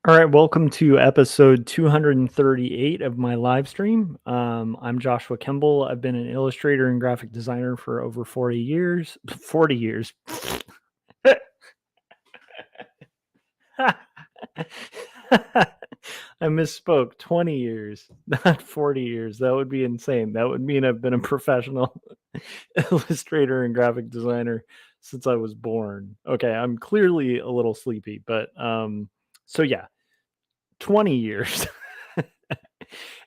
All right, welcome to episode 238 of my live stream. I'm Joshua Kemble. I've been an illustrator and graphic designer for over 40 years. 40 years. I misspoke. 20 years, not 40 years. That would be insane. That would mean I've been a professional illustrator and graphic designer since I was born. Okay, I'm clearly a little sleepy, but so yeah, 20 years.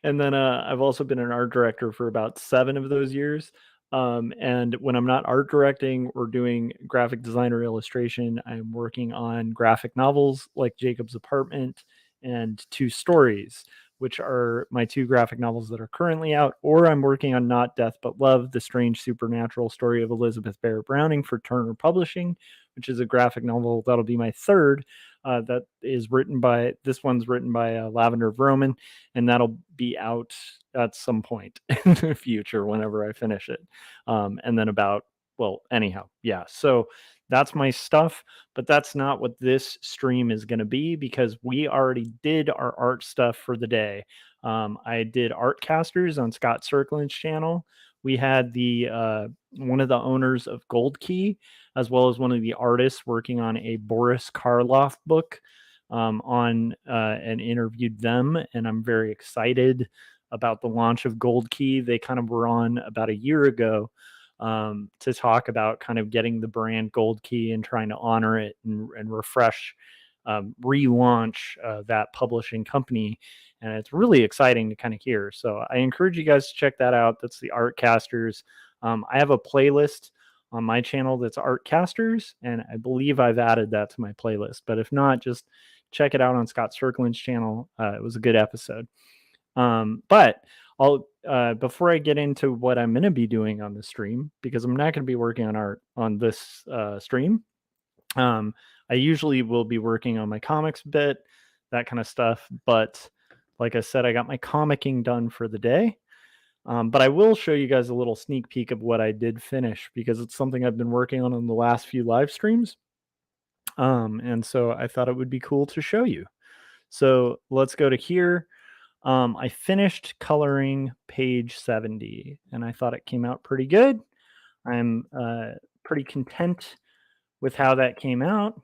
And then I've also been an art director for about 7 of those years. And when I'm not art directing or doing graphic design or illustration, I'm working on graphic novels like Jacob's Apartment and Two Stories, which are my 2 graphic novels that are currently out, or I'm working on Not Death But Love, the strange supernatural story of Elizabeth Barrett Browning for Turner Publishing, which is a graphic novel that'll be my 3rd. That is written by this one's written by Lavender Vroman, and that'll be out at some point in the future whenever I finish it. And then anyhow, yeah. So that's my stuff, but that's not what this stream is going to be because we already did our art stuff for the day. I did art casters on Scott Circlin's channel. We had the one of the owners of Gold Key, as well as one of the artists working on a Boris Karloff book on and interviewed them. And I'm very excited about the launch of Gold Key. They kind of were on about a year ago to talk about kind of getting the brand Gold Key and trying to honor it and refresh, relaunch that publishing company. And it's really exciting to kind of hear. So I encourage you guys to check that out. That's the Artcasters. I have a playlist on my channel that's Artcasters, and I believe I've added that to my playlist. But if not, just check it out on Scott Circlin's channel. It was a good episode. But I'll before I get into what I'm going to be doing on the stream, because I'm not going to be working on art on this stream. I usually will be working on my comics bit, that kind of stuff. But like I said, I got my comicking done for the day. But I will show you guys a little sneak peek of what I did finish because it's something I've been working on in the last few live streams. And so I thought it would be cool to show you. So let's go to here. I finished coloring page 70 and I thought it came out pretty good. I'm pretty content with how that came out.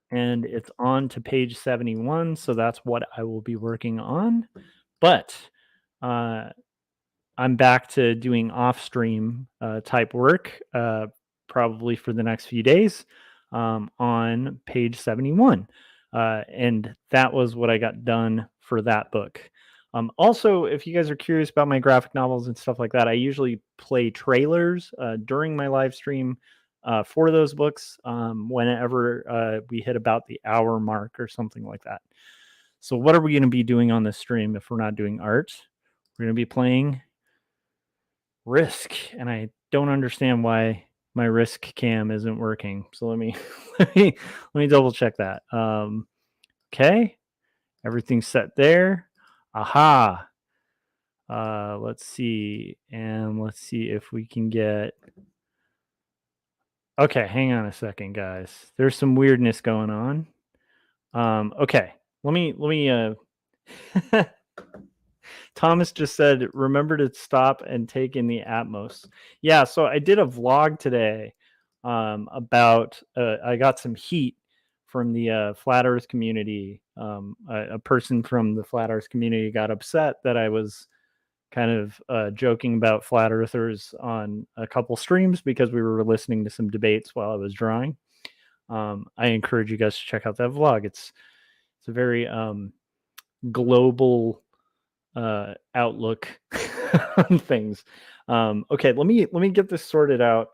And it's on to page 71. So that's what I will be working on. But uh, I'm back to doing off stream type work probably for the next few days on page 71. And that was what I got done for that book. Also, if you guys are curious about my graphic novels and stuff like that, I usually play trailers during my live stream for those books whenever we hit about the hour mark or something like that. So, what are we going to be doing on this stream if we're not doing art? We're going to be playing Risk, and I don't understand why my Risk cam isn't working. So let me let me double check that. Okay, everything's set there. Aha. Let's see, and let's see if we can get. Okay, hang on a second, guys. There's some weirdness going on. Okay, let me. Thomas just said, remember to stop and take in the Atmos. Yeah, so I did a vlog today about, I got some heat from the Flat Earth community. A person from the Flat Earth community got upset that I was kind of joking about Flat Earthers on a couple streams because we were listening to some debates while I was drawing. I encourage you guys to check out that vlog. It's a very global outlook on things. Okay, let me get this sorted out.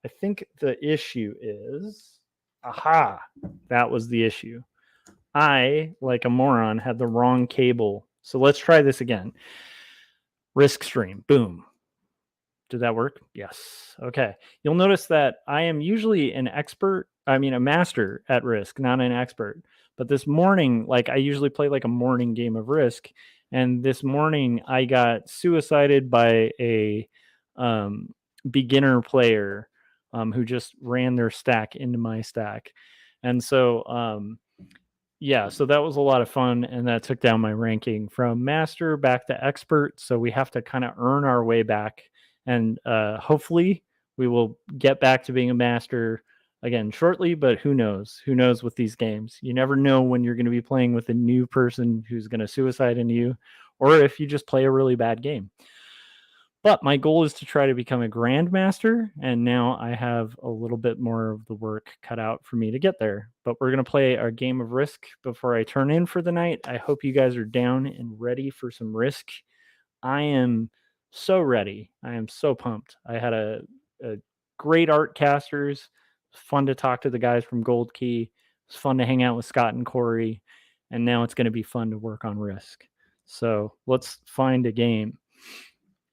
I think the issue is, aha, that was the issue. I, like a moron, had the wrong cable. So let's try this again. Risk stream, boom. Did that work? Yes. Okay. You'll notice that I am usually a master at Risk, not an expert. But this morning, like I usually play like a morning game of Risk, and this morning I got suicided by a beginner player who just ran their stack into my stack, and so yeah, so that was a lot of fun, and that took down my ranking from master back to expert. So we have to kind of earn our way back, and hopefully we will get back to being a master again shortly. But who knows? Who knows with these games? You never know when you're going to be playing with a new person who's going to suicide into you, or if you just play a really bad game. But my goal is to try to become a grandmaster, and now I have a little bit more of the work cut out for me to get there. But we're going to play our game of Risk before I turn in for the night. I hope you guys are down and ready for some Risk. I am so ready. I am so pumped. I had a great art casters. It was fun to talk to the guys from Gold Key. It was fun to hang out with Scott and Corey. And now it's going to be fun to work on Risk. So let's find a game,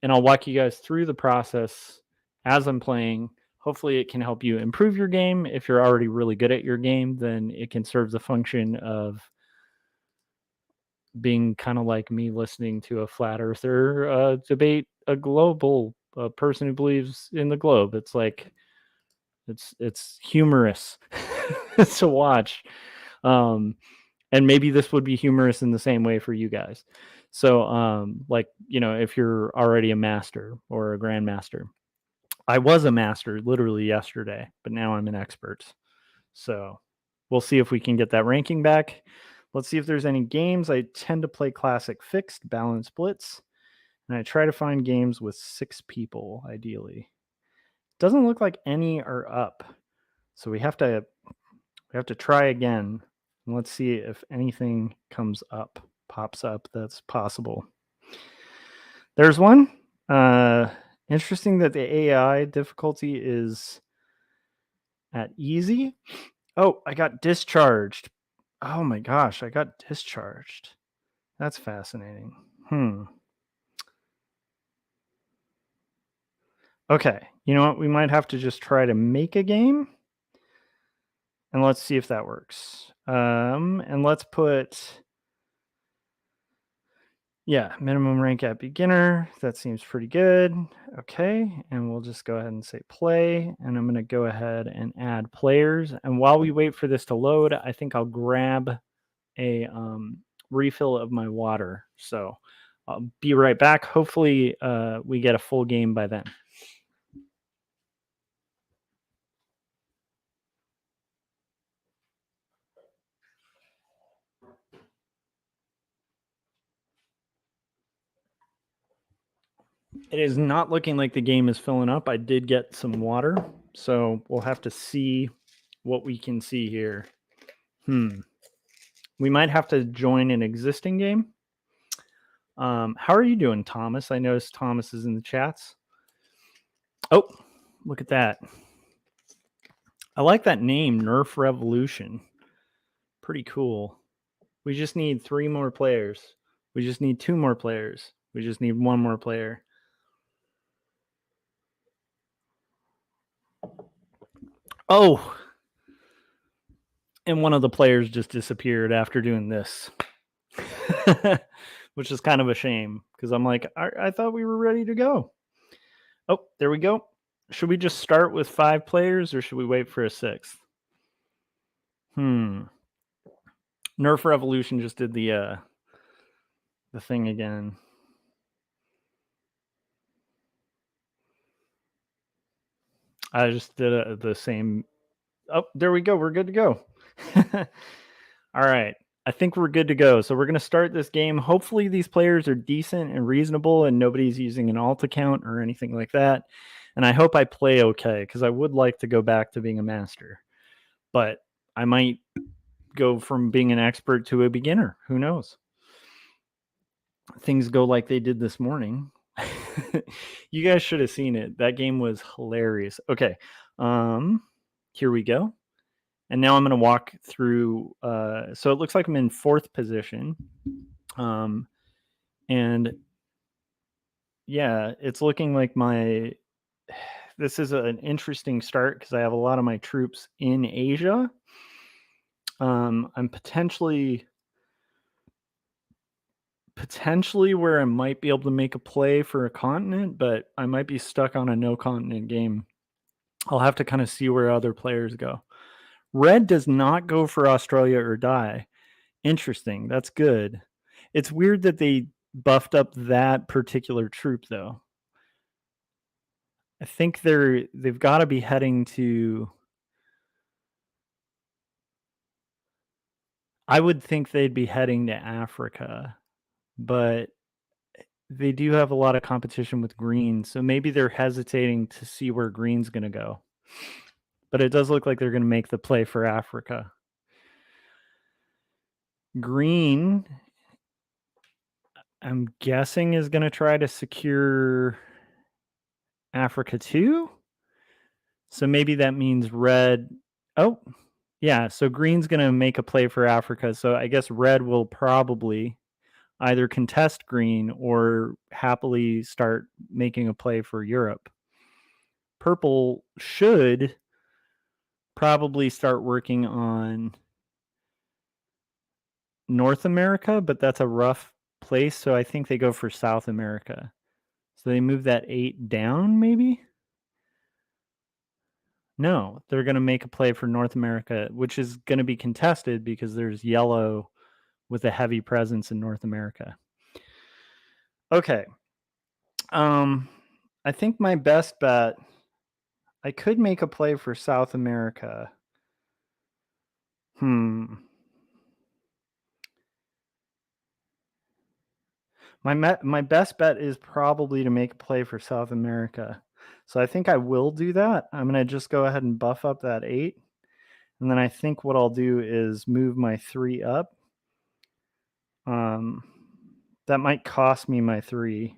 and I'll walk you guys through the process as I'm playing. Hopefully, it can help you improve your game. If you're already really good at your game, then it can serve the function of being kind of like me listening to a flat earther debate a person who believes in the globe. It's like it's humorous to watch. And maybe this would be humorous in the same way for you guys. So, like, if you're already a master or a grandmaster, I was a master literally yesterday, but now I'm an expert. So we'll see if we can get that ranking back. Let's see if there's any games. I tend to play classic fixed, balanced blitz, and I try to find games with 6 people, ideally. Doesn't look like any are up. So we have to try again. And let's see if anything pops up that's possible. There's one. Interesting that the AI difficulty is at easy. Oh, I got discharged. Oh my gosh, I got discharged. That's fascinating. Okay, you know what? We might have to just try to make a game. And let's see if that works. And let's put, minimum rank at beginner. That seems pretty good. Okay, and we'll just go ahead and say play. And I'm going to go ahead and add players. And while we wait for this to load, I think I'll grab a refill of my water. So I'll be right back. Hopefully we get a full game by then. It is not looking like the game is filling up. I did get some water, so we'll have to see what we can see here. We might have to join an existing game. How are you doing, Thomas? I noticed Thomas is in the chats. Oh, look at that. I like that name, Nerf Revolution. Pretty cool. We just need 3 more players. We just need 2 more players. We just need 1 more player. Oh, and one of the players just disappeared after doing this, which is kind of a shame because I'm like, I thought we were ready to go. Oh, there we go. Should we just start with 5 players or should we wait for a 6th? Nerf Revolution just did the thing again. I just did the same. Oh, there we go. We're good to go. All right. I think we're good to go. So we're going to start this game. Hopefully these players are decent and reasonable and nobody's using an alt account or anything like that. And I hope I play okay because I would like to go back to being a master. But I might go from being an expert to a beginner. Who knows? Things go like they did this morning. You guys should have seen it. That game was hilarious. Okay. Here we go. And now I'm going to walk through. So it looks like I'm in 4th position. And yeah, it's looking like this is an interesting start because I have a lot of my troops in Asia. I'm potentially where I might be able to make a play for a continent, but I might be stuck on a no continent game. I'll have to kind of see where other players go. Red does not go for Australia or die. Interesting. That's good. It's weird that they buffed up that particular troop, though. I think they've got to be heading to. I would think they'd be heading to Africa, but they do have a lot of competition with green, so maybe they're hesitating to see where green's going to go. But it does look like they're going to make the play for Africa. Green, I'm guessing, is going to try to secure Africa too. So maybe that means red. Oh, yeah. So green's going to make a play for Africa. So I guess red will probably either contest green or happily start making a play for Europe. Purple should probably start working on North America, but that's a rough place. So I think they go for South America. So they move that 8 down, maybe? No, they're going to make a play for North America, which is going to be contested because there's yellow with a heavy presence in North America. Okay. I think my best bet, I could make a play for South America. My best bet is probably to make a play for South America. So I think I will do that. I'm going to just go ahead and buff up that 8. And then I think what I'll do is move my 3 up. That might cost me my 3.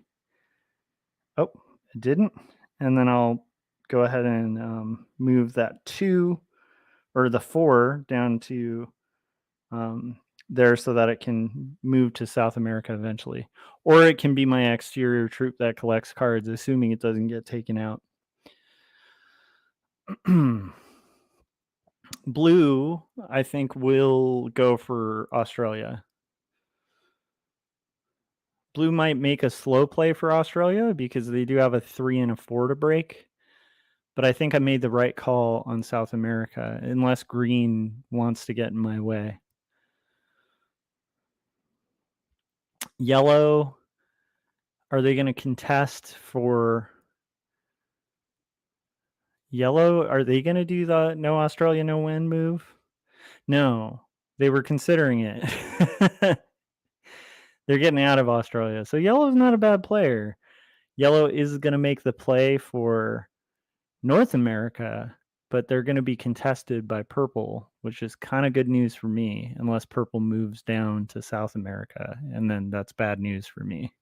Oh, it didn't. And then I'll go ahead and move that 2 or the 4 down to there so that it can move to South America eventually. Or it can be my exterior troop that collects cards, assuming it doesn't get taken out. Blue, I think, will go for Australia. Blue might make a slow play for Australia because they do have a 3 and a 4 to break. But I think I made the right call on South America, unless green wants to get in my way. Yellow, are they going to contest for yellow? Are they going to do the no Australia, no win move? No, they were considering it. They're getting out of Australia. So yellow's not a bad player. Yellow is going to make the play for North America, but they're going to be contested by purple, which is kind of good news for me, unless purple moves down to South America, and then that's bad news for me.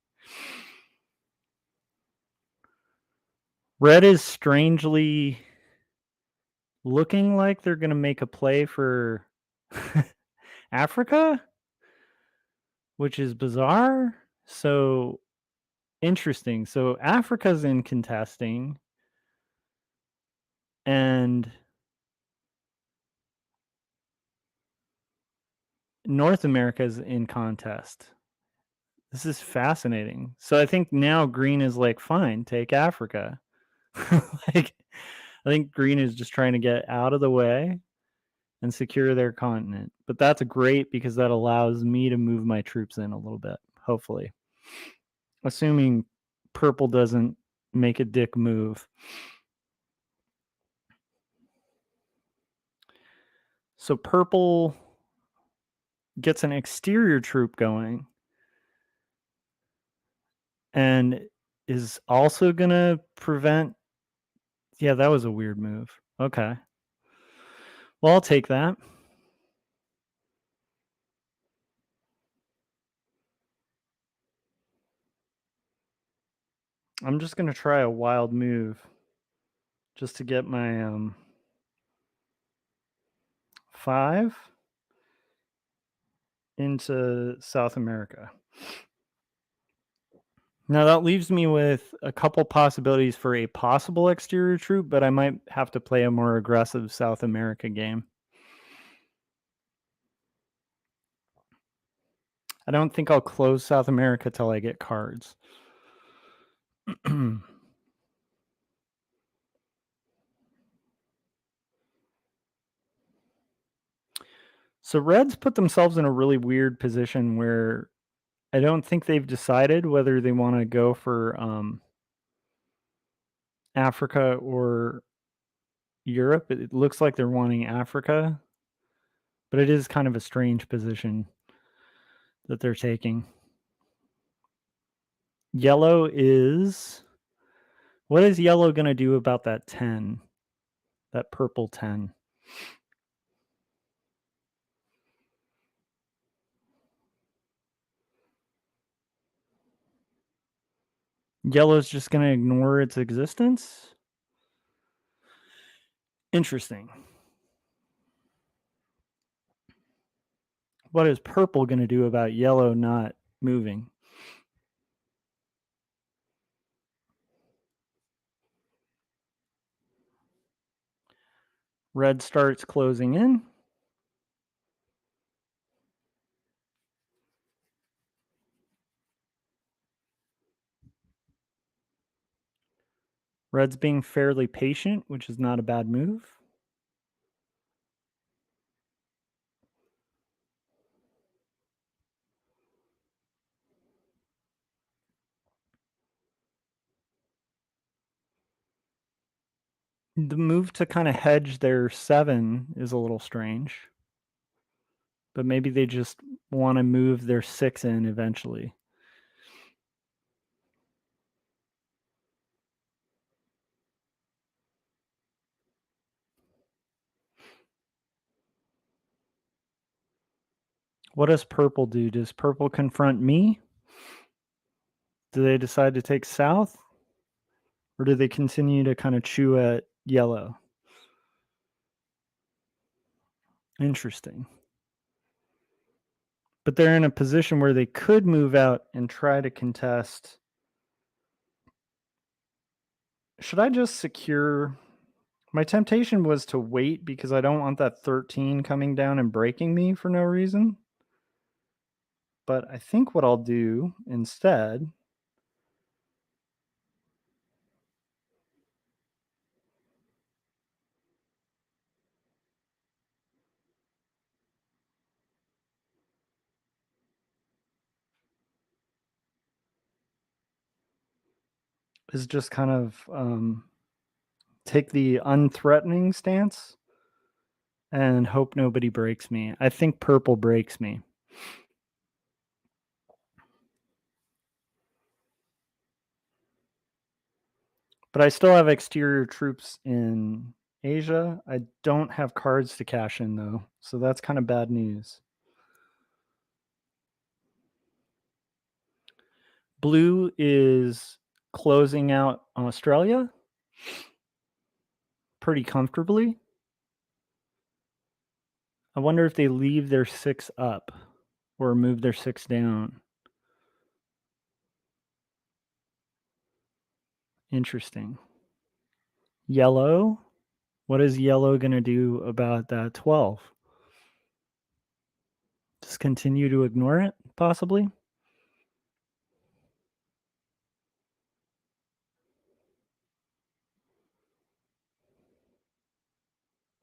Red is strangely looking like they're going to make a play for Africa, which is bizarre. So interesting. So Africa's in contesting, and North America's in contest. This is fascinating. So I think now green is like, fine, take Africa. Like, I think green is just trying to get out of the way and secure their continent. But that's great because that allows me to move my troops in a little bit, hopefully. Assuming purple doesn't make a dick move. So purple gets an exterior troop going and is also going to prevent. Yeah, that was a weird move. Okay. Well, I'll take that. I'm just going to try a wild move just to get my 5 into South America. Now that leaves me with a couple possibilities for a possible exterior troop, but I might have to play a more aggressive South America game. I don't think I'll close South America till I get cards. So Reds put themselves in a really weird position where I don't think they've decided whether they want to go for Africa or Europe. It looks like they're wanting Africa, but it is kind of a strange position that they're taking. Yellow is... What is yellow going to do about that 10? That purple 10? Yellow's just going to ignore its existence? Interesting. What is purple going to do about yellow not moving? Red starts closing in. Red's being fairly patient, which is not a bad move. The move to kind of hedge their 7 is a little strange. But maybe they just want to move their 6 in eventually. What does purple do? Does purple confront me? Do they decide to take south? Or do they continue to kind of chew at yellow? Interesting. But they're in a position where they could move out and try to contest. Should I just secure? My temptation was to wait because I don't want that 13 coming down and breaking me for no reason. But I think what I'll do instead is just kind of take the unthreatening stance and hope nobody breaks me. I think purple breaks me. But I still have exterior troops in Asia. I don't have cards to cash in, though, so that's kind of bad news. Blue is closing out Australia pretty comfortably. I wonder if they leave their 6 up or move their 6 down. Interesting. Yellow. What is yellow going to do about that 12? Just continue to ignore it, possibly?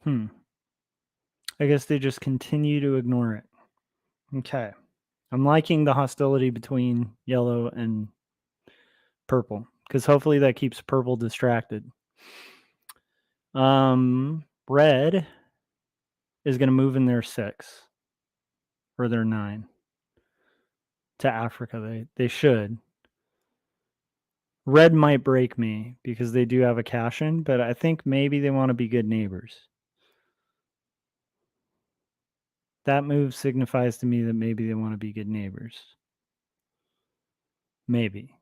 I guess they just continue to ignore it. Okay. I'm liking the hostility between yellow and purple because hopefully that keeps purple distracted. Red is going to move in their 6 or their 9 to Africa. They should. Red might break me because they do have a cash in, but I think maybe they want to be good neighbors. That move signifies to me that maybe they want to be good neighbors. Maybe.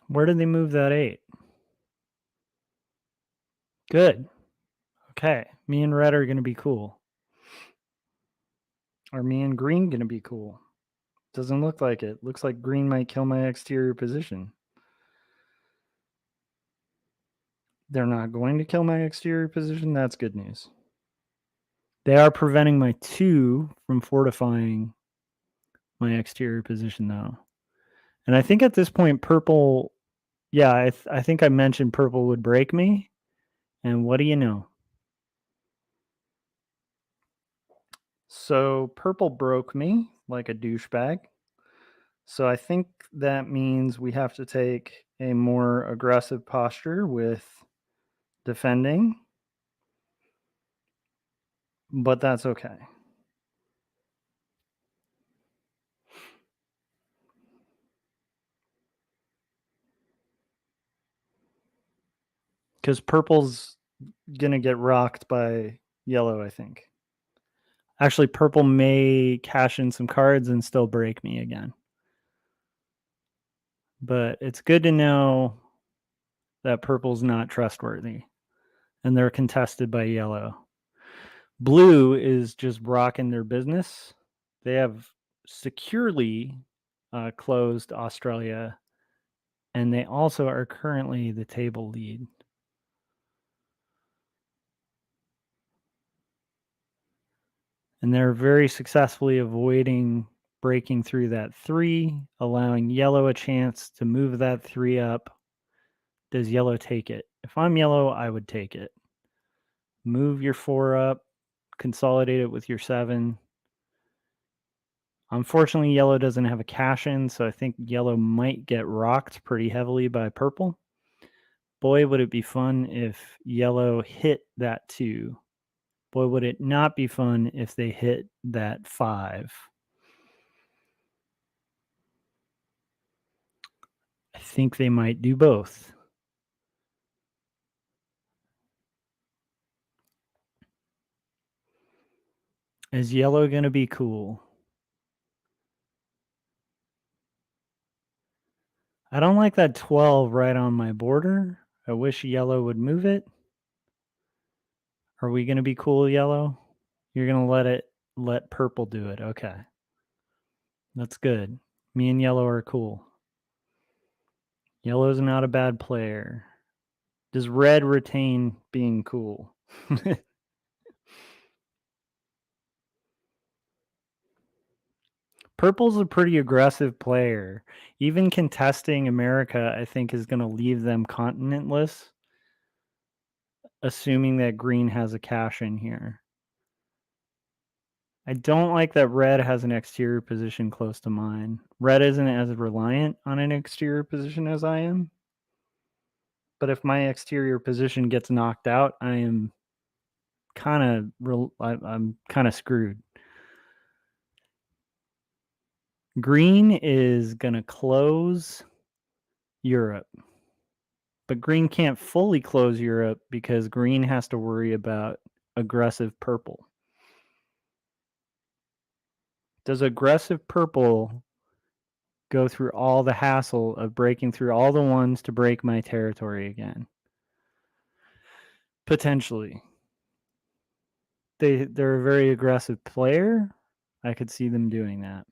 Where did they move that 8? Good. Okay. Me and red are going to be cool. Are me and green going to be cool? Doesn't look like it. Looks like green might kill my exterior position. They're not going to kill my exterior position. That's good news. They are preventing my 2 from fortifying my exterior position, though. And I think at this point, purple Yeah, I think I mentioned purple would break me, and what do you know? So purple broke me like a douchebag. So I think that means we have to take a more aggressive posture with defending, but that's okay. Because purple's gonna get rocked by yellow, I think. Actually, purple may cash in some cards and still break me again. But it's good to know that purple's not trustworthy and they're contested by yellow. Blue is just rocking their business. They have securely closed Australia, and they also are currently the table lead. And they're very successfully avoiding breaking through that 3, allowing yellow a chance to move that 3 up. Does yellow take it? If I'm yellow, I would take it. Move your 4 up, consolidate it with your 7. Unfortunately, yellow doesn't have a cash in, so I think yellow might get rocked pretty heavily by purple. Boy, would it be fun if yellow hit that 2. Boy, would it not be fun if they hit that 5. I think they might do both. Is yellow going to be cool? I don't like that 12 right on my border. I wish yellow would move it. Are we going to be cool, yellow? You're going to let purple do it. Okay. That's good. Me and yellow are cool. Yellow's not a bad player. Does red retain being cool? Purple's a pretty aggressive player. Even contesting America, I think, is going to leave them continentless, assuming that green has a cash in here. I don't like that red has an exterior position close to mine. Red isn't as reliant on an exterior position as I am. But if my exterior position gets knocked out, I'm kind of screwed. Green is going to close Europe. But green can't fully close Europe because green has to worry about aggressive purple. Does aggressive purple go through all the hassle of breaking through all the ones to break my territory again? Potentially. They're a very aggressive player. I could see them doing that.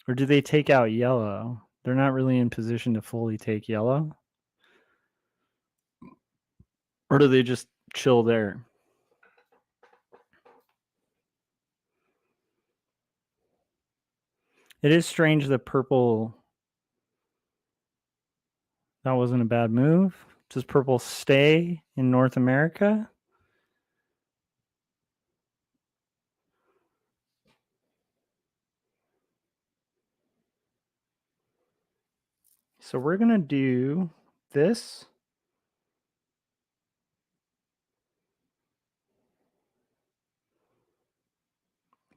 Or do they take out yellow? They're not really in position to fully take yellow. Or do they just chill there? It is strange that purple... That wasn't a bad move. Does purple stay in North America? So we're going to do this.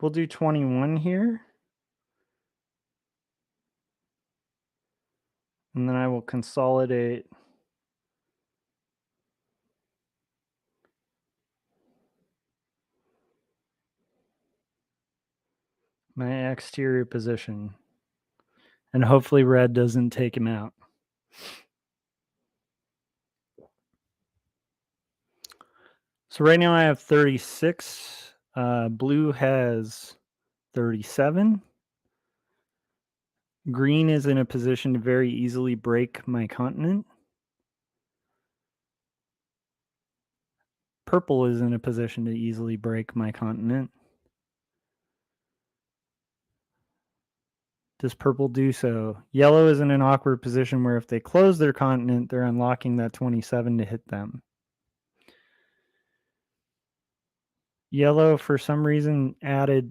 We'll do 21 here. And then I will consolidate my exterior position. And hopefully red doesn't take him out. So right now I have 36. Blue has 37. Green is in a position to very easily break my continent. Purple is in a position to easily break my continent. Does purple do so? Yellow is in an awkward position where if they close their continent, they're unlocking that 27 to hit them. Yellow, for some reason, added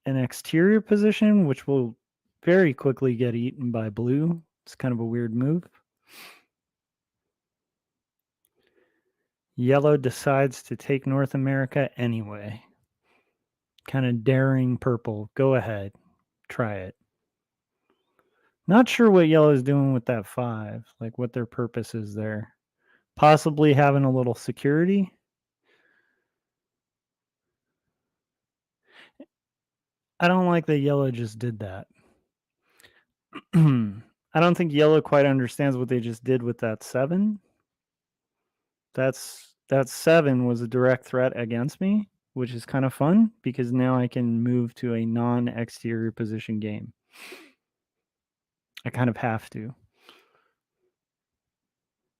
an exterior position, which will very quickly get eaten by blue. It's kind of a weird move. Yellow decides to take North America anyway. Kind of daring purple. Go ahead. Try it. Not sure what yellow is doing with that 5, like what their purpose is there. Possibly having a little security. I don't like that yellow just did that. I don't think yellow quite understands what they just did with that 7. That 7 was a direct threat against me, which is kind of fun because now I can move to a non-exterior position game. I kind of have to.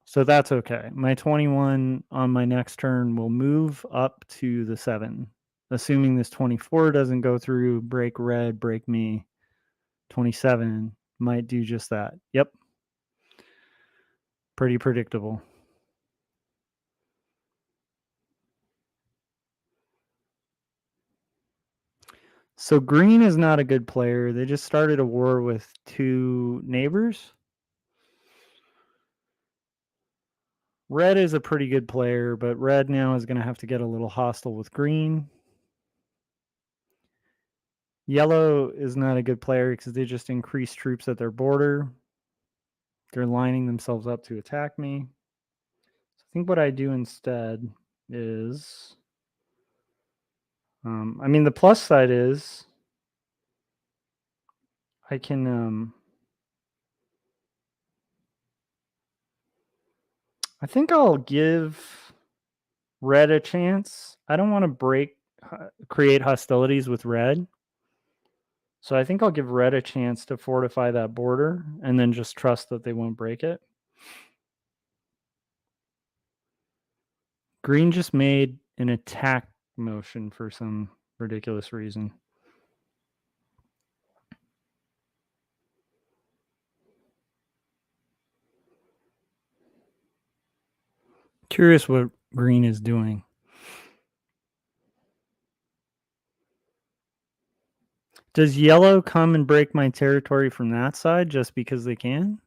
So that's okay. My 21 on my next turn will move up to the 7. Assuming this 24 doesn't go through, break red, break me. 27 might do just that. Yep. Pretty predictable. So green is not a good player. They just started a war with 2 neighbors. Red is a pretty good player, but red now is going to have to get a little hostile with green. Yellow is not a good player because they just increase troops at their border. They're lining themselves up to attack me. So I think what I do instead is, I mean, the plus side is I can, I think I'll give red a chance. I don't want to create hostilities with red. So I think I'll give red a chance to fortify that border and then just trust that they won't break it. Green just made an attack motion for some ridiculous reason. Curious what green is doing. Does yellow come and break my territory from that side just because they can?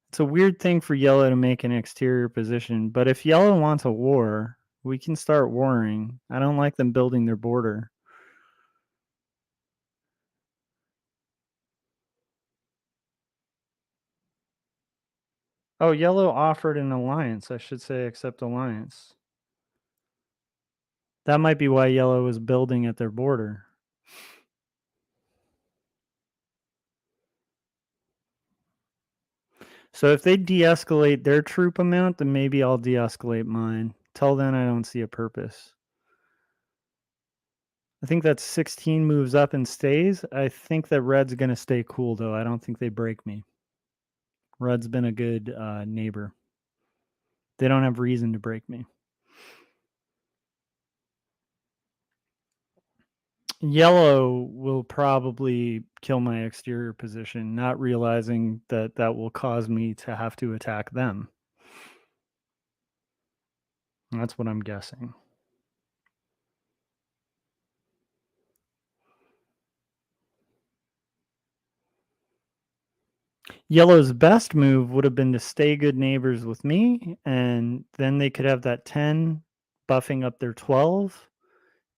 It's a weird thing for yellow to make an exterior position, but if yellow wants a war, we can start warring. I don't like them building their border. Oh, yellow offered an alliance. I should say accept alliance. That might be why yellow is building at their border. So if they de-escalate their troop amount, then maybe I'll de-escalate mine. Till then, I don't see a purpose. I think that 16 moves up and stays. I think that red's going to stay cool, though. I don't think they break me. Red's been a good neighbor. They don't have reason to break me. Yellow will probably kill my exterior position, not realizing that that will cause me to have to attack them. That's what I'm guessing. Yellow's best move would have been to stay good neighbors with me, and then they could have that 10 buffing up their 12,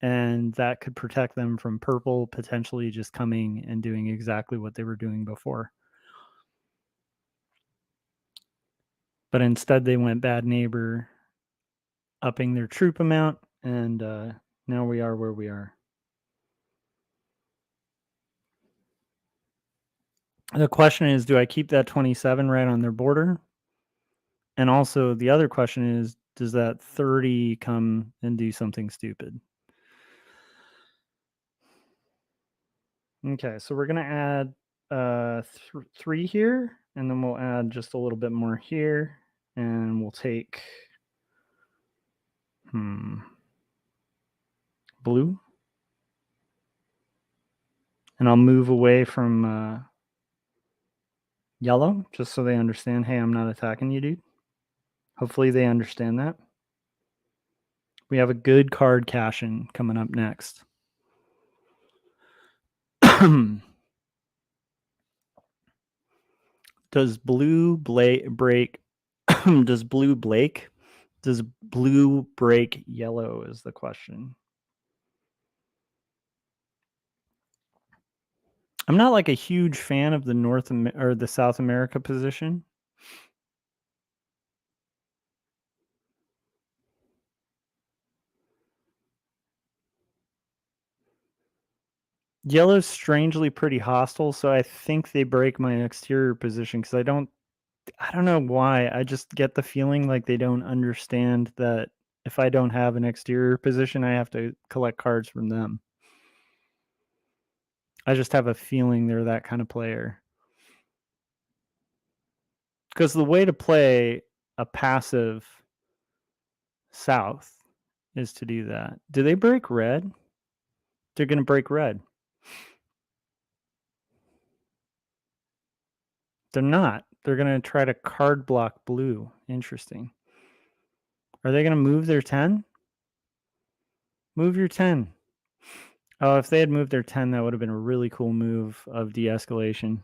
and that could protect them from purple potentially just coming and doing exactly what they were doing before. But instead, they went bad neighbor, upping their troop amount, and now we are where we are. The question is, do I keep that 27 right on their border? And also, the other question is, does that 30 come and do something stupid? Okay, so we're going to add 3 here, and then we'll add just a little bit more here, and we'll take blue. And I'll move away from yellow just so they understand, hey, I'm not attacking you, dude. Hopefully they understand that. We have a good card cash-in coming up next. Does blue break? Does blue Blake? Does blue break yellow is the question. I'm not like a huge fan of the or the South America position. Yellow's strangely pretty hostile, so I think they break my exterior position because I don't know why. I just get the feeling like they don't understand that if I don't have an exterior position, I have to collect cards from them. I just have a feeling they're that kind of player. Because the way to play a passive South is to do that. Do they break red? They're going to break red. They're not. They're going to try to card block blue. Interesting. Are they going to move their 10? Move your 10. Oh, if they had moved their 10, that would have been a really cool move of de-escalation.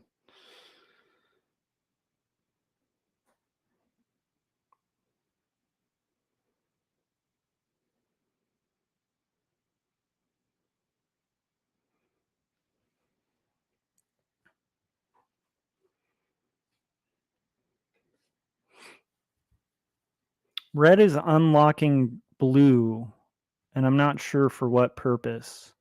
Red is unlocking blue, and I'm not sure for what purpose.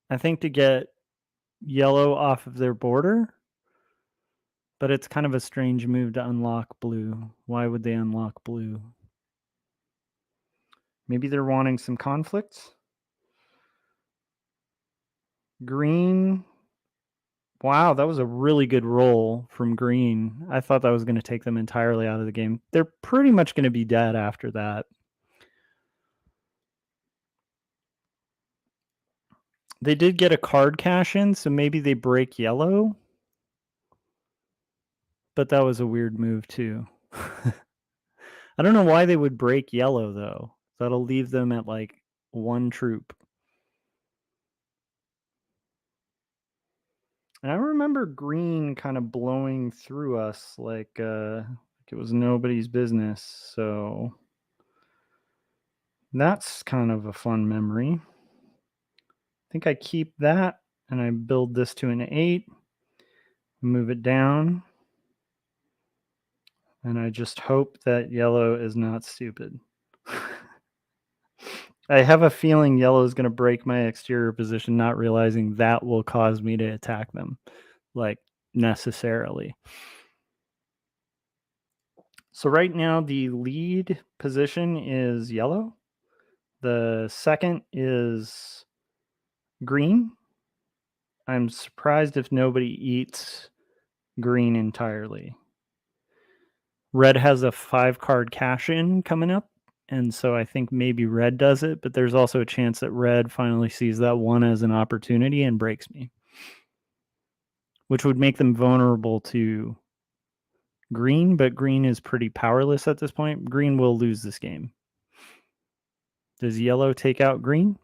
I think to get yellow off of their border, but it's kind of a strange move to unlock blue. Why would they unlock blue? Maybe they're wanting some conflicts? Green. Wow, that was a really good roll from green. I thought that was going to take them entirely out of the game. They're pretty much going to be dead after that. They did get a card cash in, so maybe they break yellow. But that was a weird move too. I don't know why they would break yellow though. That'll leave them at like one troop. And I remember green kind of blowing through us like it was nobody's business. So that's kind of a fun memory. I think I keep that and I build this to an 8, move it down, and I just hope that yellow is not stupid. I have a feeling yellow is going to break my exterior position, not realizing that will cause me to attack them, like necessarily. So right now the lead position is yellow. The second is green. I'm surprised if nobody eats green entirely. Red has a 5-card cash-in coming up, and so I think maybe red does it, but there's also a chance that red finally sees that one as an opportunity and breaks me, which would make them vulnerable to green, but green is pretty powerless at this point. Green will lose this game. Does yellow take out green?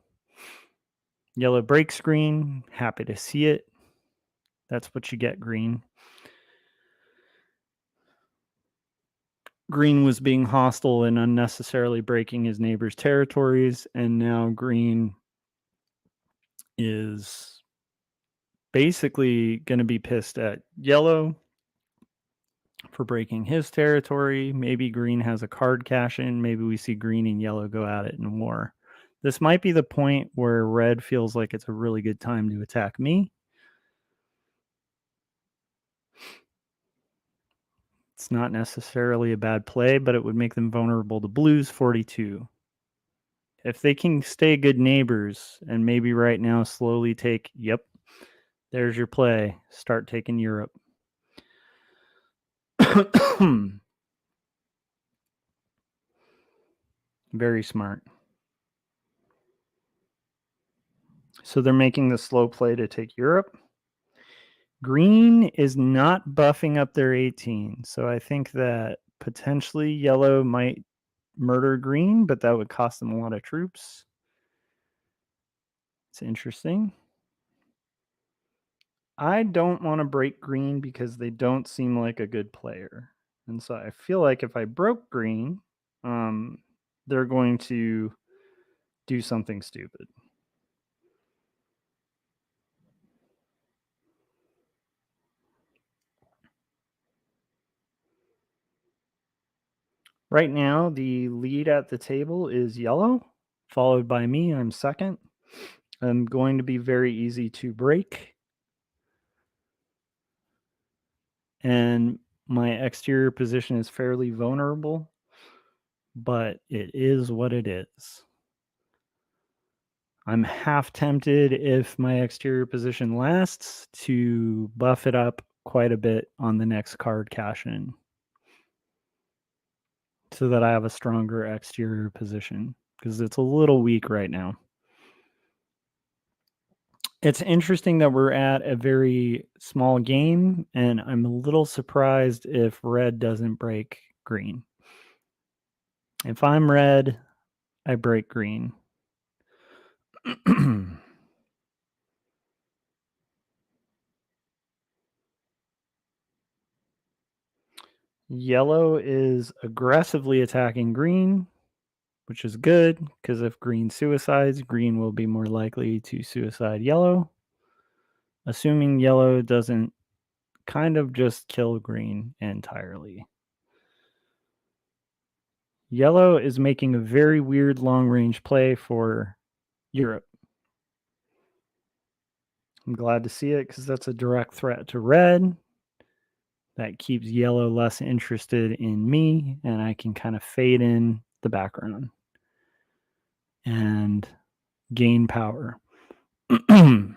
Yellow breaks green. Happy to see it. That's what you get, green. Green was being hostile and unnecessarily breaking his neighbor's territories, and now green is basically going to be pissed at yellow for breaking his territory. Maybe green has a card cash in. Maybe we see green and yellow go at it in war. This might be the point where red feels like it's a really good time to attack me. It's not necessarily a bad play, but it would make them vulnerable to blues 42. If they can stay good neighbors and maybe right now slowly take, yep, there's your play. Start taking Europe. Very smart. So they're making the slow play to take Europe. Green is not buffing up their 18. So I think that potentially yellow might murder green, but that would cost them a lot of troops. It's interesting. I don't want to break green because they don't seem like a good player. And so I feel like if I broke green, they're going to do something stupid. Right now, the lead at the table is yellow, followed by me. I'm second. I'm going to be very easy to break. And my exterior position is fairly vulnerable, but it is what it is. I'm half tempted, if my exterior position lasts, to buff it up quite a bit on the next card cash in so that I have a stronger exterior position, because it's a little weak right now. It's interesting that we're at a very small game, and I'm a little surprised if red doesn't break green. If I'm red, I break green. Yellow is aggressively attacking green, which is good, because if green suicides, green will be more likely to suicide yellow. Assuming yellow doesn't kind of just kill green entirely. Yellow is making a very weird long-range play for Europe. I'm glad to see it because that's a direct threat to red. That keeps yellow less interested in me, and I can kind of fade in the background and gain power. Me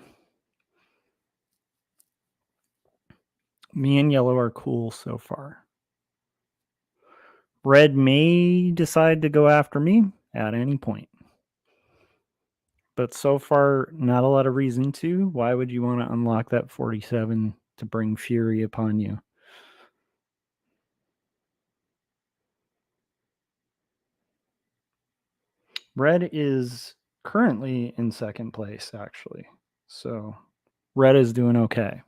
and yellow are cool so far. Red may decide to go after me at any point. But so far, not a lot of reason to. Why would you want to unlock that 47 to bring fury upon you? Red is currently in second place, actually. So red is doing okay.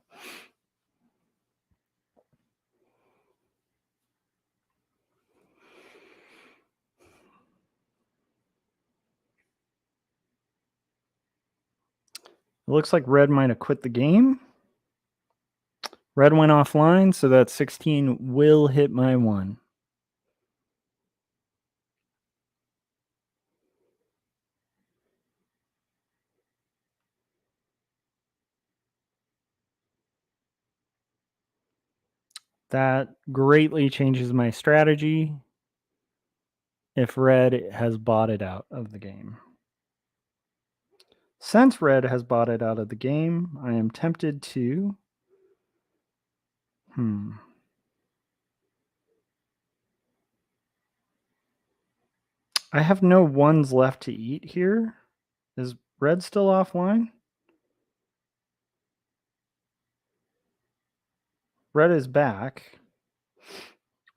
It looks like red might have quit the game. Red went offline, so that 16 will hit my 1. That greatly changes my strategy if red has bought it out of the game. Since red has bought it out of the game, I am tempted to... I have no ones left to eat here. Is red still offline? Red is back.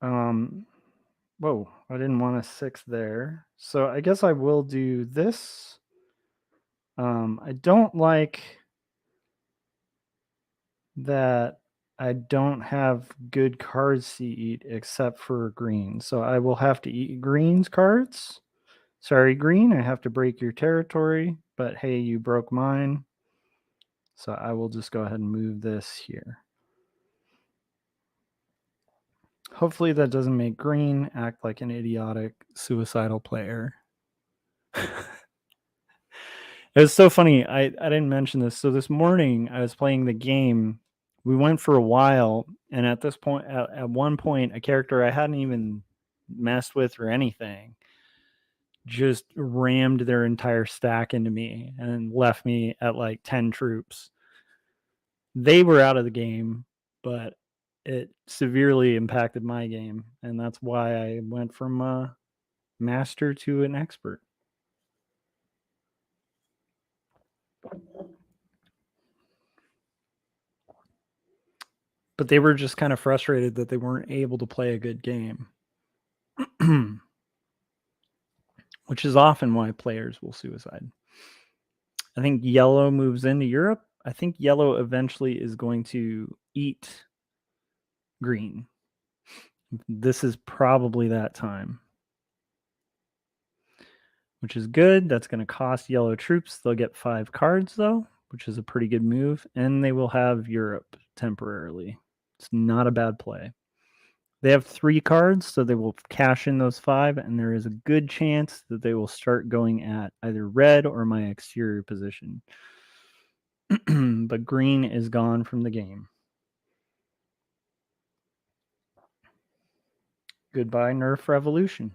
Whoa, I didn't want a 6 there. So I guess I will do this. I don't like that I don't have good cards to eat except for green. So I will have to eat green's cards. Sorry, green, I have to break your territory, but hey, you broke mine. So I will just go ahead and move this here. Hopefully that doesn't make green act like an idiotic suicidal player. It was so funny. I didn't mention this. So this morning I was playing the game. We went for a while, and at this point, at one point, a character I hadn't even messed with or anything just rammed their entire stack into me and left me at like 10 troops. They were out of the game, but it severely impacted my game, and that's why I went from master to an expert. But they were just kind of frustrated that they weren't able to play a good game, which is often why players will suicide. I think yellow moves into Europe. I think yellow eventually is going to eat green. This is probably that time, which is good. That's going to cost yellow troops. They'll get 5 cards, though, which is a pretty good move. And they will have Europe temporarily. It's not a bad play. They have 3 cards, so they will cash in those 5, and there is a good chance that they will start going at either red or my exterior position. But green is gone from the game. Goodbye, Nerf Revolution.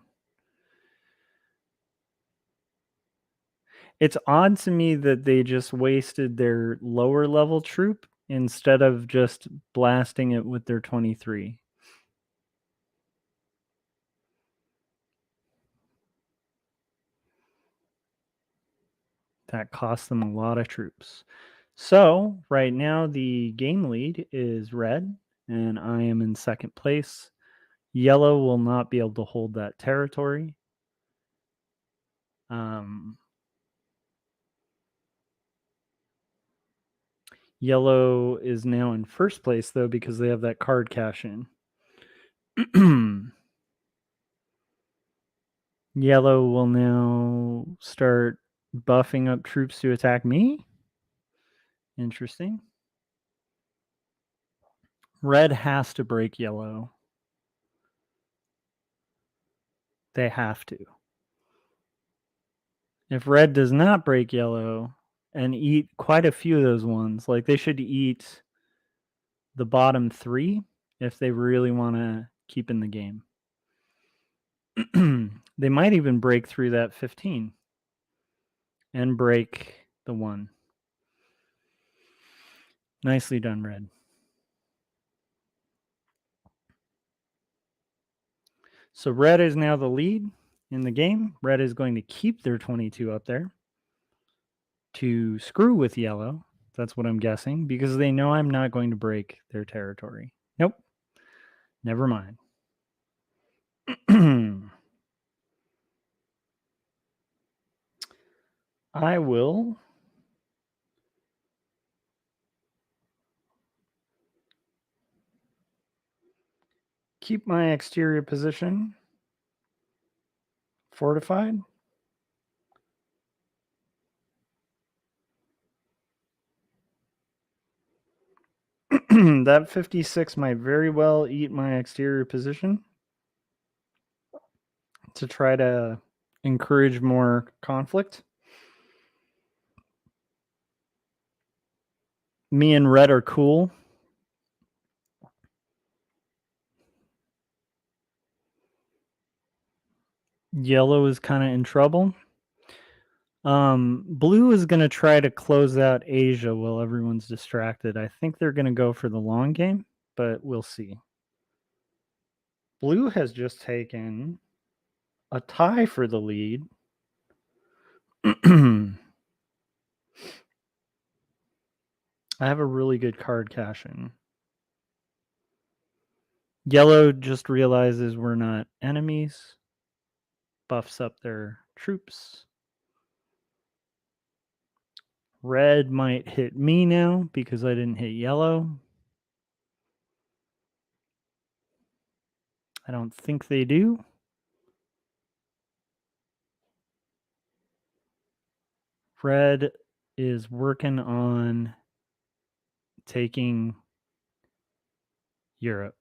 It's odd to me that they just wasted their lower level troop instead of just blasting it with their 23. That cost them a lot of troops. So right now the game lead is red, and I am in second place. Yellow will not be able to hold that territory. Yellow is now in first place, though, because they have that card cash in. Yellow will now start buffing up troops to attack me. Interesting. Red has to break yellow. They have to. If red does not break yellow and eat quite a few of those ones, like they should eat the bottom 3 if they really want to keep in the game. They might even break through that 15 and break the 1. Nicely done, red. So red is now the lead in the game. Red is going to keep their 22 up there to screw with yellow. That's what I'm guessing, because they know I'm not going to break their territory. Nope. Never mind. I will keep my exterior position fortified. That 56 might very well eat my exterior position to try to encourage more conflict. Me and red are cool. Yellow is kind of in trouble. Blue is going to try to close out Asia while everyone's distracted. I think they're going to go for the long game, but we'll see. Blue has just taken a tie for the lead. I have a really good card cash in. Yellow just realizes we're not enemies, buffs up their troops. Red might hit me now because I didn't hit yellow. I don't think they do. Red is working on taking Europe.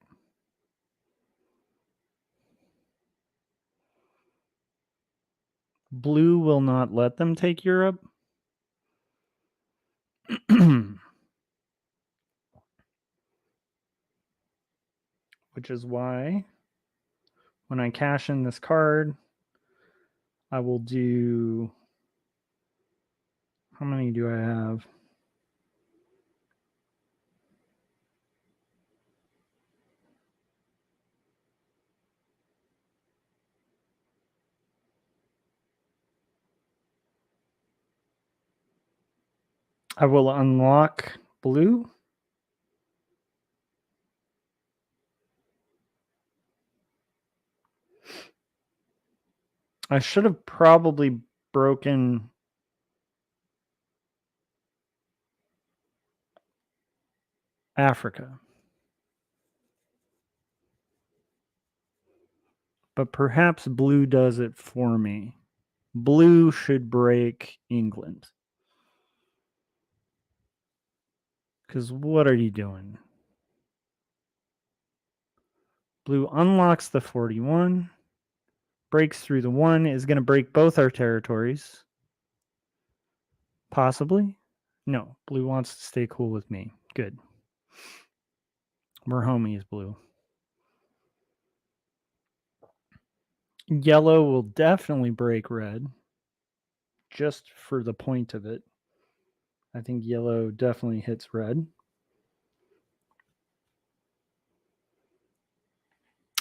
Blue will not let them take Europe. Which is why when I cash in this card, I will do... How many do I have? I will unlock blue. I should have probably broken Africa. But perhaps blue does it for me. Blue should break England. Because what are you doing? Blue unlocks the 41. Breaks through the 1. Is going to break both our territories. Possibly. No, blue wants to stay cool with me. Good. We're homies, blue. Yellow will definitely break red. Just for the point of it. I think yellow definitely hits red.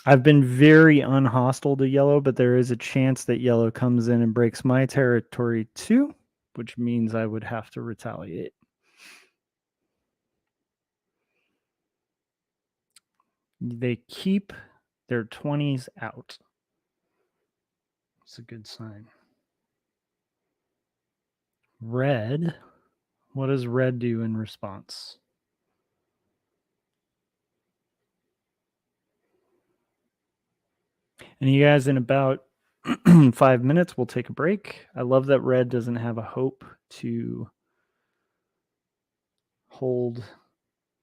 I've been very unhostile to yellow, but there is a chance that yellow comes in and breaks my territory too, which means I would have to retaliate. They keep their 20s out. It's a good sign. Red. What does red do in response? And you guys, in about 5 minutes, we'll take a break. I love that red doesn't have a hope to hold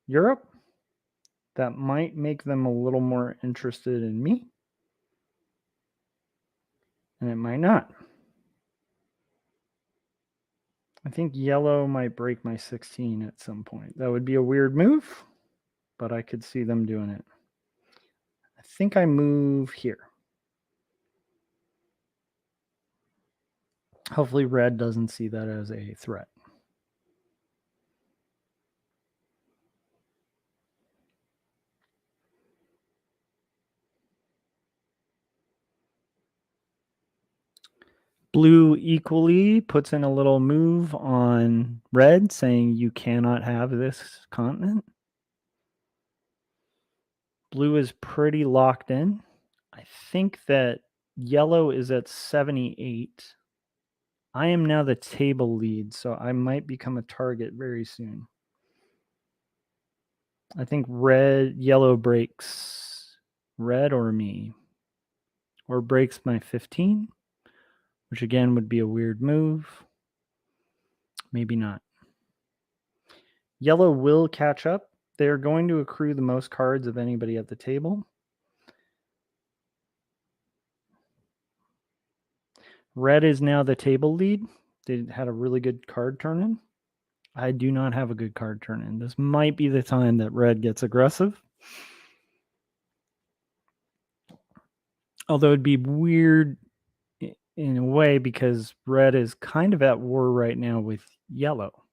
Europe. That might make them a little more interested in me. And it might not. I think yellow might break my 16 at some point. That would be a weird move, but I could see them doing it. I think I move here. Hopefully red doesn't see that as a threat. Blue equally puts in a little move on red saying you cannot have this continent. Blue is pretty locked in. I think that yellow is at 78. I am now the table lead, so I might become a target very soon. I think yellow breaks red or me, or breaks my 15, which again would be a weird move. Maybe not. Yellow will catch up. They're going to accrue the most cards of anybody at the table. Red is now the table lead. They had a really good card turn in. I do not have a good card turn in. This might be the time that red gets aggressive. Although it'd be weird in a way because red is kind of at war right now with yellow.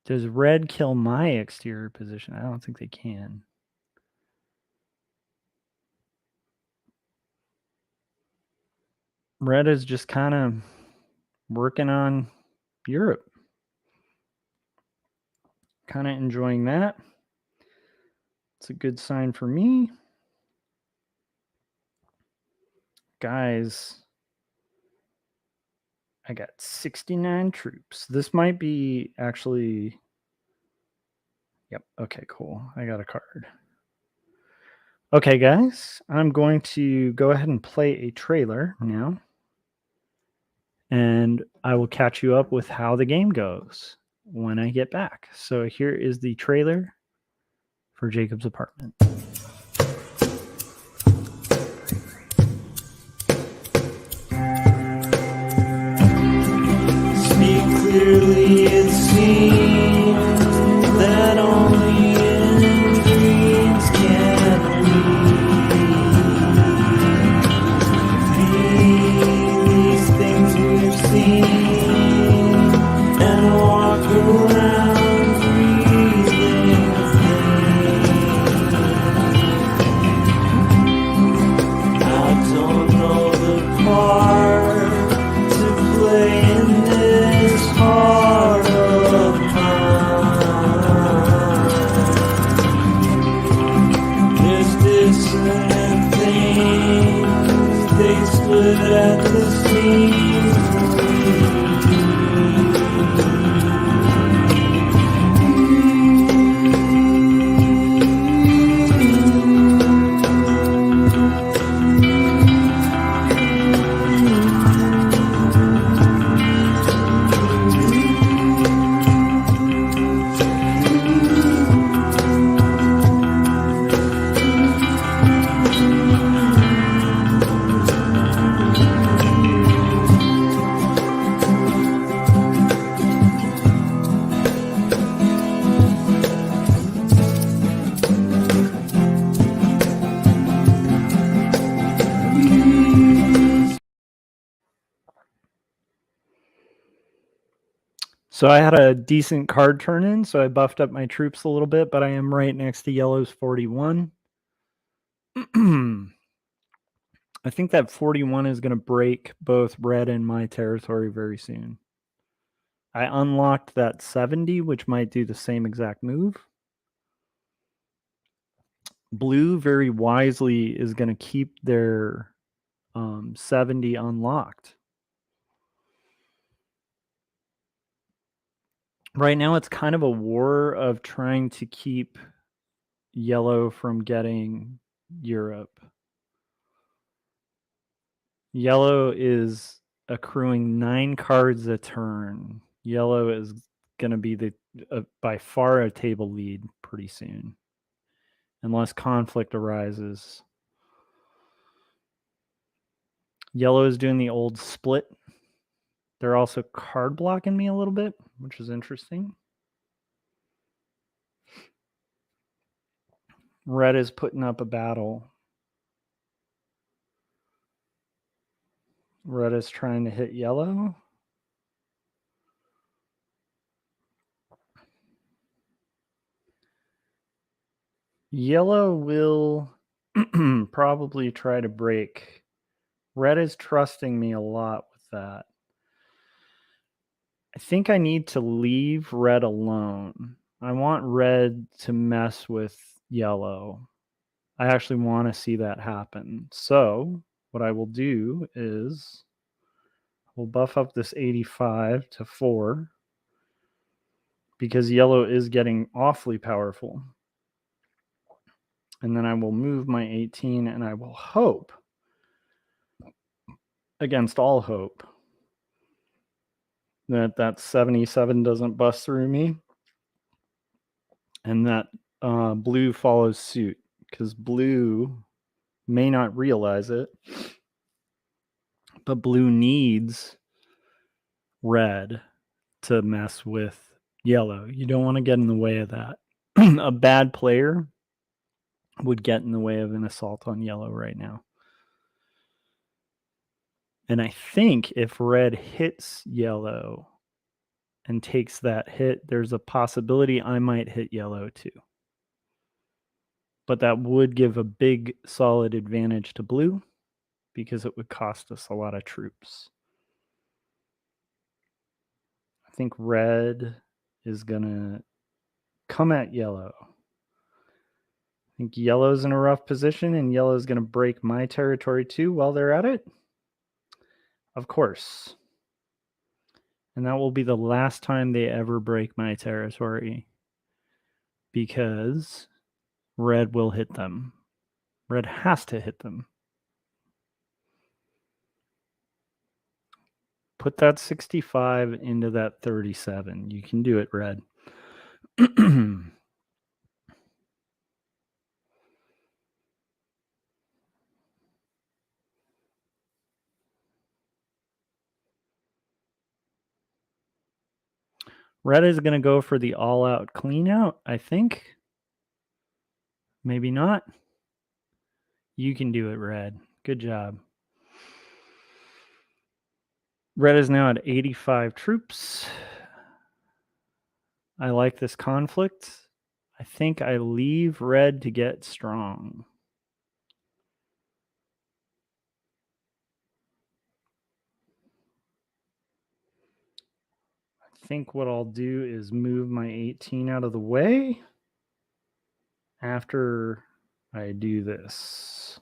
Does red kill my exterior position? I don't think they can. Red is just kind of working on Europe. Kind of enjoying that. It's a good sign for me. Guys, I got 69 troops. This might be actually... Yep, okay, cool. I got a card. Okay, guys, I'm going to go ahead and play a trailer now. And I will catch you up with how the game goes when I get back. So here is the trailer for Jacob's Apartment. Speak clearly, it seems that only in dreams can we these things we've seen and walk around breathing and things, they split at the seams. So I had a decent card turn in, so I buffed up my troops a little bit, but I am right next to yellow's 41. I think that 41 is going to break both red and my territory very soon. I unlocked that 70, which might do the same exact move. Blue very wisely is going to keep their 70 unlocked. Right now, it's kind of a war of trying to keep yellow from getting Europe. Yellow is accruing 9 cards a turn. Yellow is going to be the by far a table lead pretty soon, unless conflict arises. Yellow is doing the old split. They're also card blocking me a little bit, which is interesting. Red is putting up a battle. Red is trying to hit yellow. Yellow will probably try to break. Red is trusting me a lot with that. I think I need to leave red alone. I want red to mess with yellow. I actually want to see that happen. So what I will do is we'll buff up this 85 to 4 because yellow is getting awfully powerful. And then I will move my 18 and I will hope, against all hope, that 77 doesn't bust through me and that blue follows suit, because blue may not realize it, but blue needs red to mess with yellow. You don't want to get in the way of that. A bad player would get in the way of an assault on yellow right now. And I think if red hits yellow and takes that hit, there's a possibility I might hit yellow too. But that would give a big solid advantage to blue because it would cost us a lot of troops. I think red is going to come at yellow. I think yellow's in a rough position and yellow's going to break my territory too while they're at it. Of course. And that will be the last time they ever break my territory, because red will hit them. Red has to hit them. Put that 65 into that 37. You can do it, red. Red is going to go for the all-out clean-out, I think. Maybe not. You can do it, red. Good job. Red is now at 85 troops. I like this conflict. I think I leave red to get strong. I think what I'll do is move my 18 out of the way after I do this.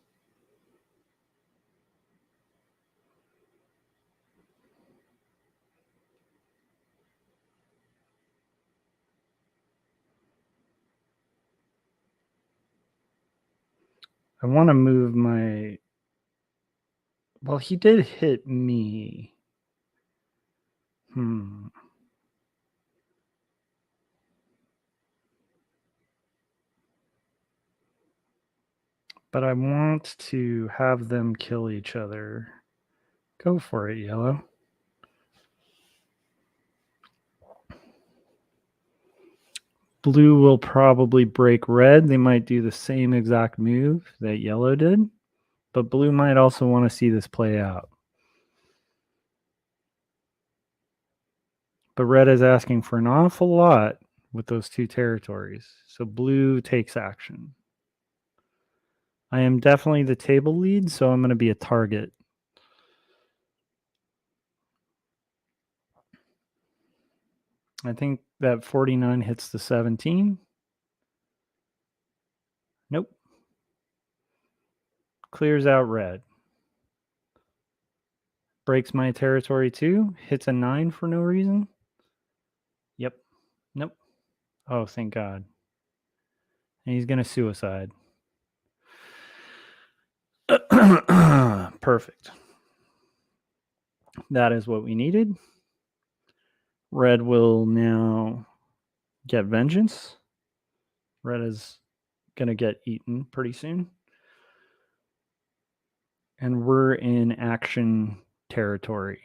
I want to move my... Well, he did hit me. But I want to have them kill each other. Go for it, yellow. Blue will probably break red. They might do the same exact move that yellow did. But blue might also want to see this play out. But red is asking for an awful lot with those two territories. So blue takes action. I am definitely the table lead, so I'm going to be a target. I think that 49 hits the 17. Nope. Clears out red. Breaks my territory too. Hits a 9 for no reason. Yep. Nope. Oh, thank God. And he's going to suicide. Perfect. That is what we needed. Red will now get vengeance. Red is going to get eaten pretty soon. And we're in action territory.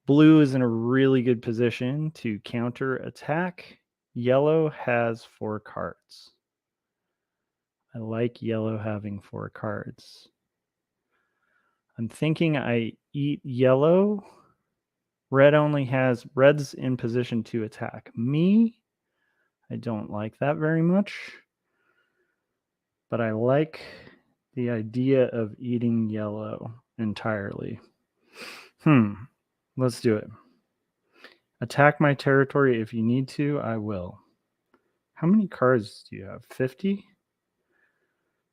Blue is in a really good position to counter attack. Yellow has 4 cards. I like yellow having 4 cards. I'm thinking I eat yellow. Red's in position to attack me. I don't like that very much. But I like the idea of eating yellow entirely. Let's do it. Attack my territory if you need to, I will. How many cards do you have? 50?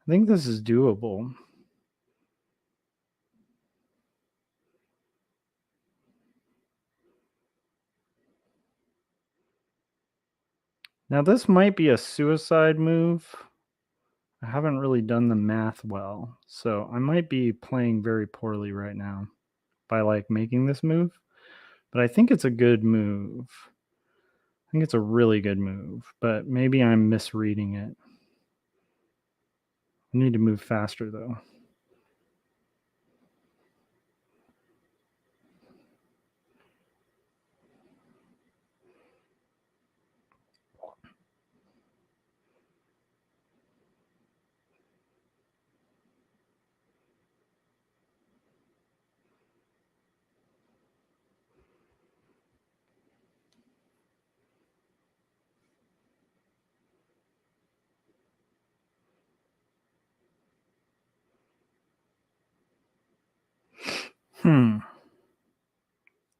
I think this is doable. Now, this might be a suicide move. I haven't really done the math well, so I might be playing very poorly right now by like making this move, but I think it's a good move. I think it's a really good move, but maybe I'm misreading it. I need to move faster though.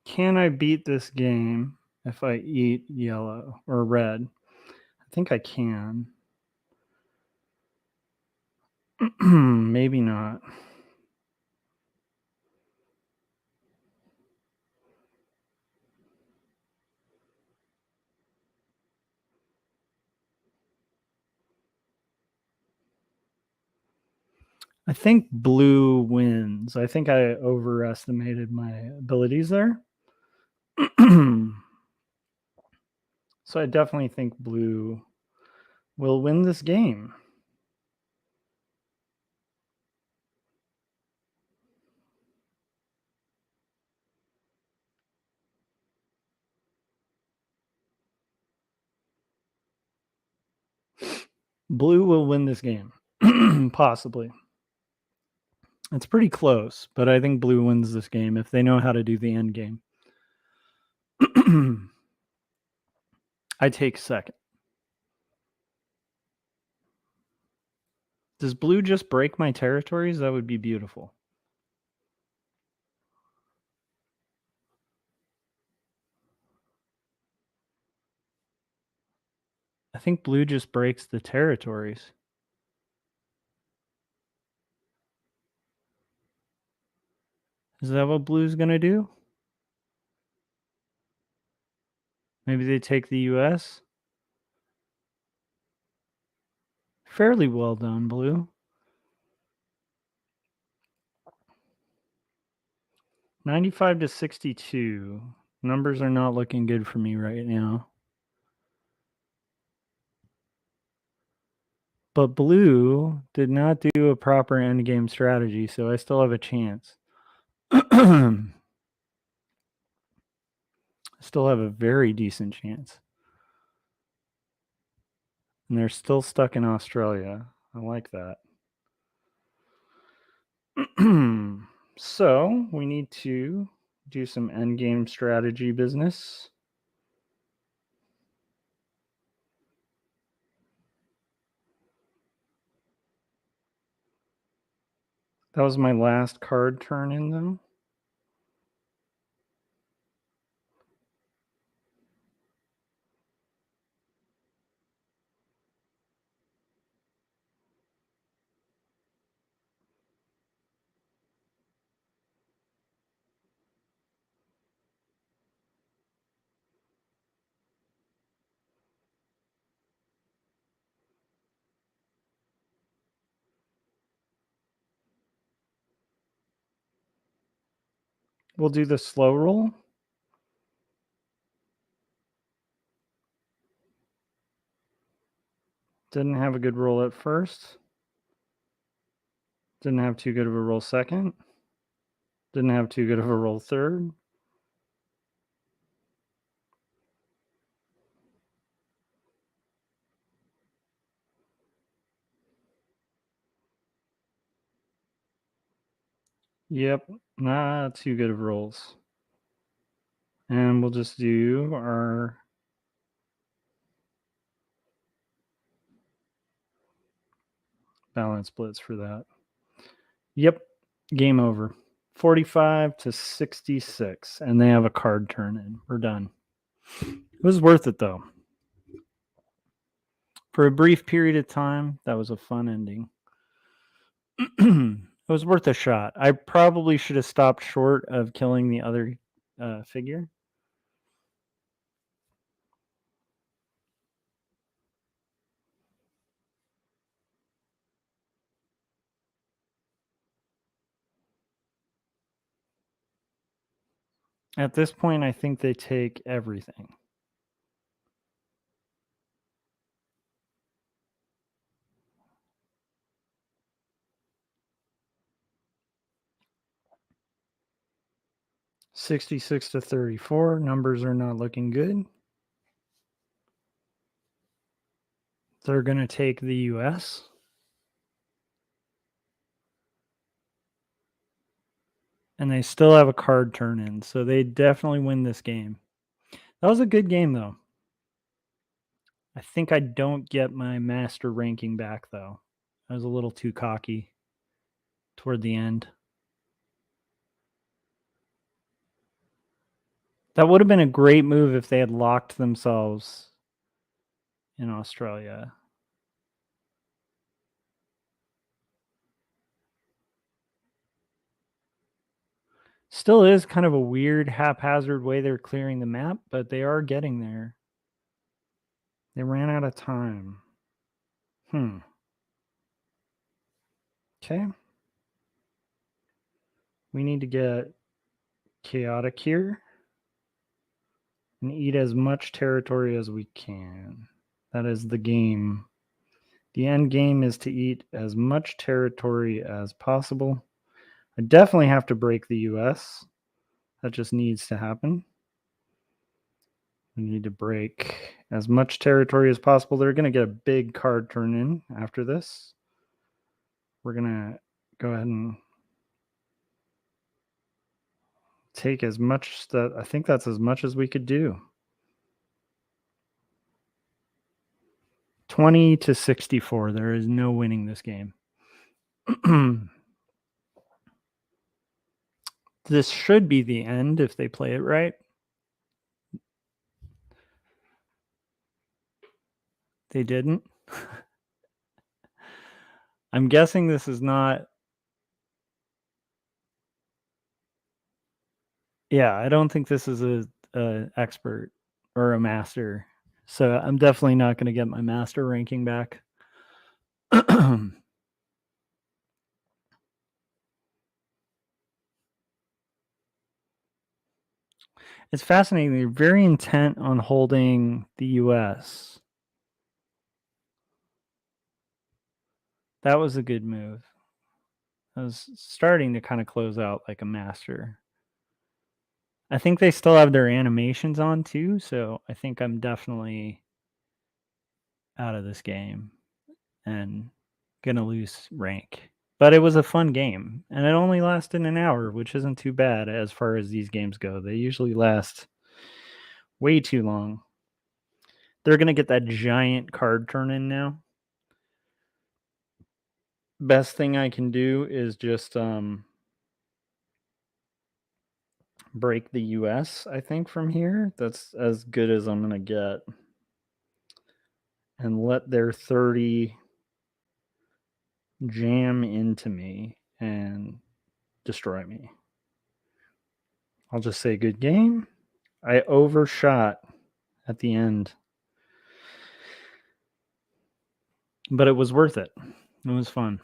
Can I beat this game if I eat yellow or red? I think I can. Maybe not. I think blue wins. I think I overestimated my abilities there. So I definitely think blue will win this game. Blue will win this game. Possibly. It's pretty close, but I think blue wins this game if they know how to do the end game. I take second. Does blue just break my territories? That would be beautiful. I think blue just breaks the territories. Is that what blue's gonna do? Maybe they take the US? Fairly well done, blue. 95 to 62. Numbers are not looking good for me right now. But blue did not do a proper endgame strategy, so I still have a chance. Still have a very decent chance. And they're still stuck in Australia. I like that. So we need to do some endgame strategy business. That was my last card turn in them. We'll do the slow roll. Didn't have a good roll at first. Didn't have too good of a roll second. Didn't have too good of a roll third. Yep, not too good of rolls. And we'll just do our balance splits for that. Yep, game over. 45 to 66, and they have a card turn in. We're done. It was worth it, though. For a brief period of time, that was a fun ending. It was worth a shot. I probably should have stopped short of killing the other figure. At this point, I think they take everything. $66 to $34. Numbers are not looking good. They're going to take the US. And they still have a card turn in, so they definitely win this game. That was a good game, though. I think I don't get my master ranking back, though. I was a little too cocky toward the end. That would have been a great move if they had locked themselves in Australia. Still is kind of a weird, haphazard way they're clearing the map, but they are getting there. They ran out of time. Okay. We need to get chaotic here and eat as much territory as we can. That is the game. The end game is to eat as much territory as possible. I definitely have to break the US. That just needs to happen. We need to break as much territory as possible. They're going to get a big card turn in after this. We're going to go ahead and take as much that I think that's as much as we could do. 20 to 64. There is no winning this game. This should be the end if they play it right. They didn't. I'm guessing this is not Yeah, I don't think this is a expert or a master. So I'm definitely not going to get my master ranking back. It's fascinating. They're very intent on holding the US. That was a good move. I was starting to kind of close out like a master. I think they still have their animations on too, so I think I'm definitely out of this game and gonna lose rank. But it was a fun game, and it only lasted an hour, which isn't too bad as far as these games go. They usually last way too long. They're gonna get that giant card turn in now. Best thing I can do is just break the US, I think, from here. That's as good as I'm gonna get. And let their 30 jam into me and destroy me. I'll just say good game. I overshot at the end, but it was worth it. It was fun.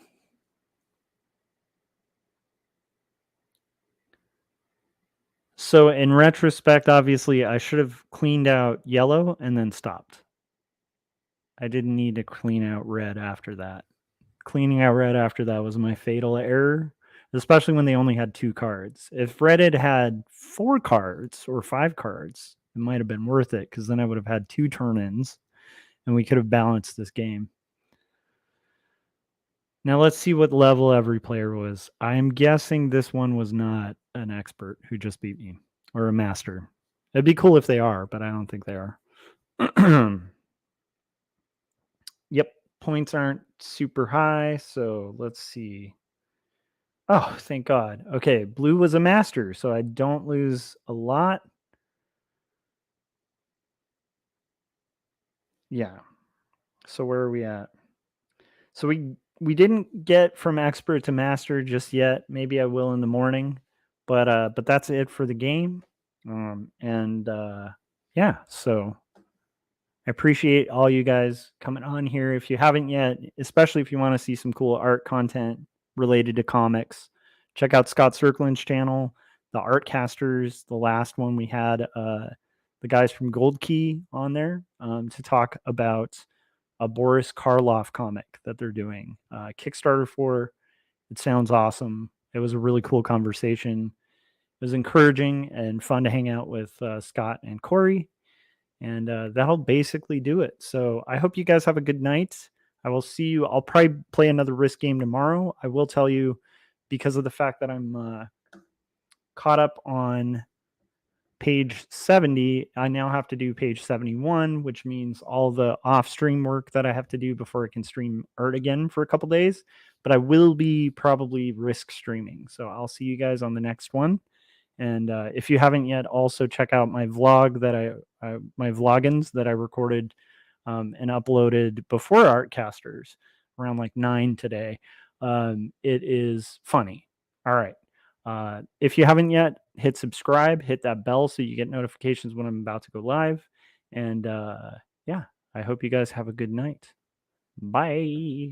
So, in retrospect, obviously, I should have cleaned out yellow and then stopped. I didn't need to clean out red after that. Cleaning out red after that was my fatal error, especially when they only had 2 cards. If red had 4 cards or 5 cards, it might have been worth it because then I would have had 2 turn-ins and we could have balanced this game. Now let's see what level every player was. I'm guessing this one was not an expert who just beat me or a master. It'd be cool if they are, but I don't think they are. Yep, points aren't super high, so let's see. Oh, thank God. Okay, blue was a master, so I don't lose a lot. Yeah. So where are we at? So we didn't get from expert to master just yet. Maybe I will in the morning, but that's it for the game. And yeah, so I appreciate all you guys coming on here. If you haven't yet, especially if you want to see some cool art content related to comics, check out Scott Circlin's channel, the Artcasters. The last one we had the guys from Gold Key on there to talk about a Boris Karloff comic that they're doing Kickstarter for. It sounds awesome. It was a really cool conversation. It was encouraging and fun to hang out with Scott and Corey. And that'll basically do it. So I hope you guys have a good night. I will see you. I'll probably play another Risk game tomorrow. I will tell you, because of the fact that I'm caught up on page 70, I now have to do page 71, which means all the off stream work that I have to do before I can stream art again for a couple days. But I will be probably Risk streaming. So I'll see you guys on the next one. And if you haven't yet, also check out my vlog that my vloggins that I recorded and uploaded before Artcasters around like 9 today. It is funny. All right. If you haven't yet, hit subscribe, hit that bell so you get notifications when I'm about to go live. And yeah, I hope you guys have a good night. Bye.